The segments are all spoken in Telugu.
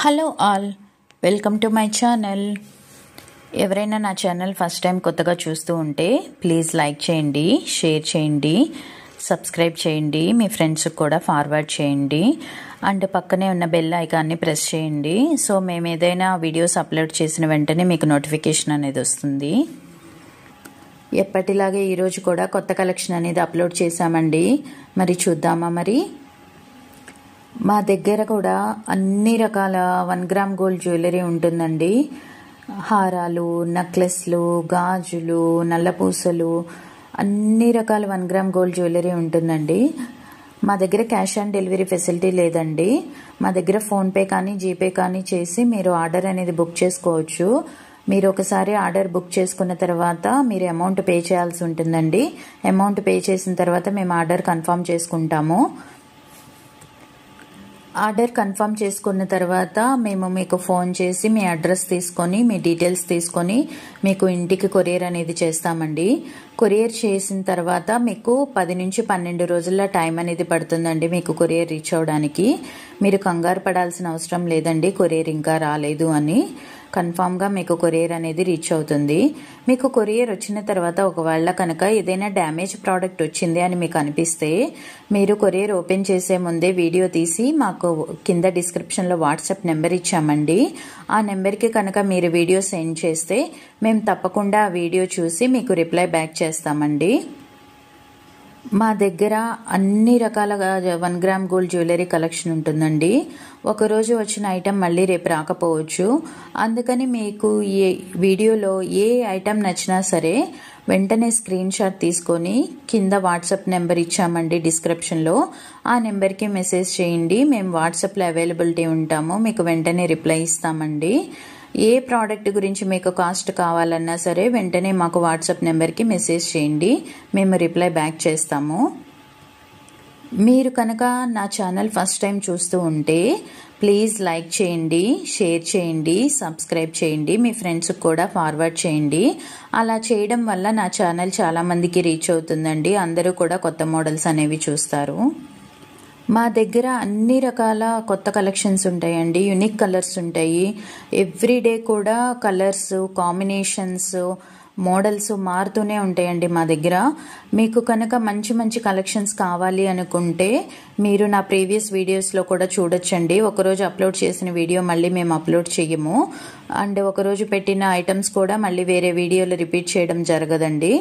Hello all, welcome to my channel. ఎవరైనా నా ఛానల్ ఫస్ట్ టైం కొత్తగా చూస్తూ ఉంటే ప్లీజ్ లైక్ చేయండి, షేర్ చేయండి, సబ్స్క్రైబ్ చేయండి, మీ ఫ్రెండ్స్కి కూడా ఫార్వర్డ్ చేయండి అండ్ పక్కనే ఉన్న బెల్ ఐకాన్ని ప్రెస్ చేయండి. సో మేము ఏదైనా వీడియోస్ అప్లోడ్ చేసిన వెంటనే మీకు నోటిఫికేషన్ అనేది వస్తుంది. ఎప్పటిలాగే ఈరోజు కూడా కొత్త కలెక్షన్ అనేది అప్లోడ్ చేశామండి. మరి చూద్దామా? మరి మా దగ్గర కూడా అన్ని రకాల 1 గ్రామ్ గోల్డ్ జ్యువెలరీ ఉంటుందండి. హారాలు, నెక్లెస్లు, గాజులు, నల్లపూసలు, అన్ని రకాల 1 గ్రామ్ గోల్డ్ జ్యువెలరీ ఉంటుందండి. మా దగ్గర క్యాష్ ఆన్ డెలివరీ ఫెసిలిటీ లేదండి. మా దగ్గర ఫోన్పే కానీ జీపే కానీ చేసి మీరు ఆర్డర్ అనేది బుక్ చేసుకోవచ్చు. మీరు ఒకసారి ఆర్డర్ బుక్ చేసుకున్న తర్వాత మీరు అమౌంట్ పే చేయాల్సి ఉంటుందండి. అమౌంట్ పే చేసిన తర్వాత మేము ఆర్డర్ కన్ఫర్మ్ చేసుకుంటాము. ఆర్డర్ కన్ఫర్మ్ చేసుకున్న తర్వాత మేము మీకు ఫోన్ చేసి మీ అడ్రస్ తీసుకొని మీ డీటెయిల్స్ తీసుకొని మీకు ఇంటికి కొరియర్ అనేది చేస్తామండి. కొరియర్ చేసిన తర్వాత మీకు 10 నుంచి 12 రోజుల టైం అనేది పడుతుందండి మీకు కొరియర్ రీచ్ అవడానికి. మీరు కంగారు పడాల్సిన అవసరం లేదండి కొరియర్ ఇంకా రాలేదు అని. కన్ఫామ్గా మీకు కొరియర్ అనేది రీచ్ అవుతుంది. మీకు కొరియర్ వచ్చిన తర్వాత ఒకవేళ కనుక ఏదైనా డ్యామేజ్ ప్రోడక్ట్ వచ్చింది అని మీకు అనిపిస్తే మీరు కొరియర్ ఓపెన్ చేసే ముందే వీడియో తీసి మాకు కింద డిస్క్రిప్షన్లో వాట్సాప్ నెంబర్ ఇచ్చామండి. ఆ నెంబర్కి కనుక మీరు వీడియో సెండ్ చేస్తే మేము తప్పకుండా ఆ వీడియో చూసి మీకు రిప్లై బ్యాక్ చేస్తామండి. మా దగ్గర అన్ని రకాల 1 గ్రామ్ గోల్డ్ జ్యువెలరీ కలెక్షన్ ఉంటుందండి. ఒకరోజు వచ్చిన ఐటెం మళ్ళీ రేపు రాకపోవచ్చు. అందుకని మీకు ఈ వీడియోలో ఏ ఐటెం నచ్చినా సరే వెంటనే స్క్రీన్ షాట్ తీసుకొని కింద వాట్సాప్ నెంబర్ ఇచ్చామండి డిస్క్రిప్షన్లో. ఆ నెంబర్కి మెసేజ్ చేయండి. మేము వాట్సాప్లో అవైలబిలిటీ ఉంటాము. మీకు వెంటనే రిప్లై ఇస్తామండి. ఏ ప్రోడక్ట్ గురించి మీకు కాస్ట్ కావాలన్నా సరే వెంటనే మాకు వాట్సాప్ నెంబర్కి మెసేజ్ చేయండి. మేము రిప్లై బ్యాక్ చేస్తాము. మీరు కనుక నా ఛానల్ ఫస్ట్ టైం చూస్తూ ఉంటే ప్లీజ్ లైక్ చేయండి, షేర్ చేయండి, సబ్స్క్రైబ్ చేయండి, మీ ఫ్రెండ్స్కి కూడా ఫార్వర్డ్ చేయండి. అలా చేయడం వల్ల నా ఛానల్ చాలామందికి రీచ్ అవుతుందండి. అందరూ కూడా కొత్త మోడల్స్ అనేవి చూస్తారు. మా దగ్గర అన్ని రకాల కొత్త కలెక్షన్స్ ఉంటాయండి. యూనిక్ కలర్స్ ఉంటాయి. ఎవ్రీడే కూడా కలర్స్, కాంబినేషన్స్, మోడల్స్ మారుతూనే ఉంటాయండి మా దగ్గర. మీకు కనుక మంచి మంచి కలెక్షన్స్ కావాలి అనుకుంటే మీరు నా ప్రీవియస్ వీడియోస్లో కూడా చూడొచ్చండి. ఒకరోజు అప్లోడ్ చేసిన వీడియో మళ్ళీ మేము అప్లోడ్ చేయము. అండ్ ఒకరోజు పెట్టిన ఐటమ్స్ కూడా మళ్ళీ వేరే వీడియోలో రిపీట్ చేయడం జరగదండి.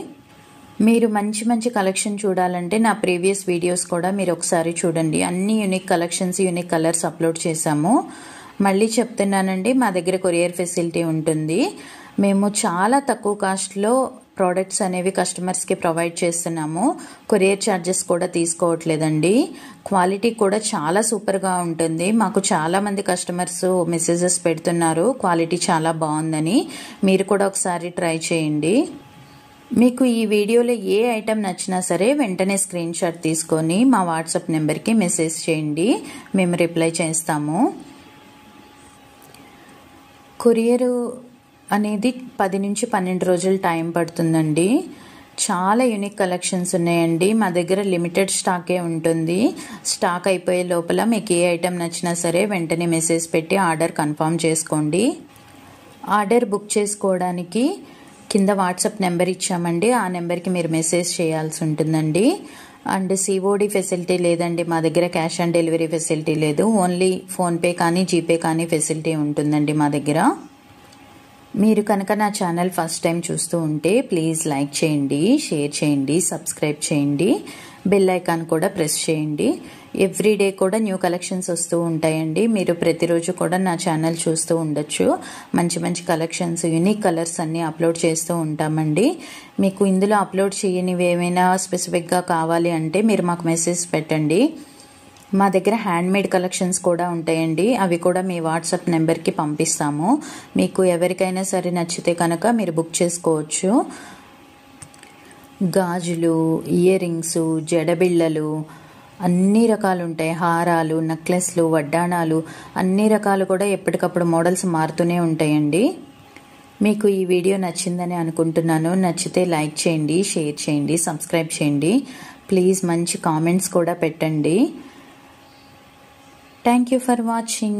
మీరు మంచి మంచి కలెక్షన్ చూడాలంటే నా ప్రీవియస్ వీడియోస్ కూడా మీరు ఒకసారి చూడండి. అన్ని unique collections, unique colours upload చేశాము. మళ్ళీ చెప్తున్నానండి, మా దగ్గర కొరియర్ ఫెసిలిటీ ఉంటుంది. మేము చాలా తక్కువ కాస్ట్లో ప్రోడక్ట్స్ అనేవి కస్టమర్స్కి ప్రొవైడ్ చేస్తున్నాము. కొరియర్ ఛార్జెస్ కూడా తీసుకోవట్లేదండి. క్వాలిటీ కూడా చాలా సూపర్గా ఉంటుంది. మాకు చాలామంది కస్టమర్స్ మెసేజెస్ పెడుతున్నారు క్వాలిటీ చాలా బాగుందని. మీరు కూడా ఒకసారి ట్రై చేయండి. మీకు ఈ వీడియోలో ఏ ఐటెం నచ్చినా సరే వెంటనే స్క్రీన్ షాట్ తీసుకొని మా వాట్సాప్ నెంబర్కి మెసేజ్ చేయండి. మేము రిప్లై చేస్తాము. కొరియర్ అనేది 10 నుంచి 12 రోజులు టైం పడుతుందండి. చాలా యూనిక్ కలెక్షన్స్ ఉన్నాయండి. మా దగ్గర లిమిటెడ్ స్టాకే ఉంటుంది. స్టాక్ అయిపోయే లోపల మీకు ఏ ఐటెం నచ్చినా సరే వెంటనే మెసేజ్ పెట్టి ఆర్డర్ కన్ఫర్మ్ చేసుకోండి. ఆర్డర్ బుక్ చేసుకోవడానికి కింద వాట్సాప్ నెంబర్ ఇచ్చామండి. ఆ నెంబర్కి మీరు మెసేజ్ చేయాల్సి ఉంటుందండి. అండ్ సిఓడి ఫెసిలిటీ లేదండి మా దగ్గర. క్యాష్ ఆన్ డెలివరీ ఫెసిలిటీ లేదు. ఓన్లీ ఫోన్పే కానీ జీపే కానీ ఫెసిలిటీ ఉంటుందండి మా దగ్గర. మీరు కనుక నా ఛానల్ ఫస్ట్ టైం చూస్తూ ఉంటే ప్లీజ్ లైక్ చేయండి, షేర్ చేయండి, సబ్స్క్రైబ్ చేయండి, బెల్ ఐకాన్ కూడా ప్రెస్ చేయండి. ఎవ్రీడే కూడా న్యూ కలెక్షన్స్ వస్తూ ఉంటాయండి. మీరు ప్రతిరోజు కూడా నా ఛానల్ చూస్తూ ఉండొచ్చు. మంచి మంచి కలెక్షన్స్, యూనిక్ కలర్స్ అన్నీ అప్లోడ్ చేస్తూ ఉంటామండి. మీకు ఇందులో అప్లోడ్ చేయనివి ఏమైనా స్పెసిఫిక్గా కావాలి అంటే మీరు మాకు మెసేజ్ పెట్టండి. మా దగ్గర హ్యాండ్మేడ్ కలెక్షన్స్ కూడా ఉంటాయండి. అవి కూడా మీ వాట్సాప్ నెంబర్కి పంపిస్తాము. మీకు ఎవరికైనా సరే నచ్చితే కనుక మీరు బుక్ చేసుకోవచ్చు. గాజులు, ఇయర్ రింగ్స్, జడబిళ్ళలు అన్ని రకాలు ఉంటాయి. హారాలు, నెక్లెస్లు, వడ్డాణాలు అన్ని రకాలు కూడా ఎప్పటికప్పుడు మోడల్స్ మారుతూనే ఉంటాయండి. మీకు ఈ వీడియో నచ్చిందని అనుకుంటున్నాను. నచ్చితే లైక్ చేయండి, షేర్ చేయండి, సబ్స్క్రైబ్ చేయండి. ప్లీజ్ మంచి కామెంట్స్ కూడా పెట్టండి. Thank you for watching.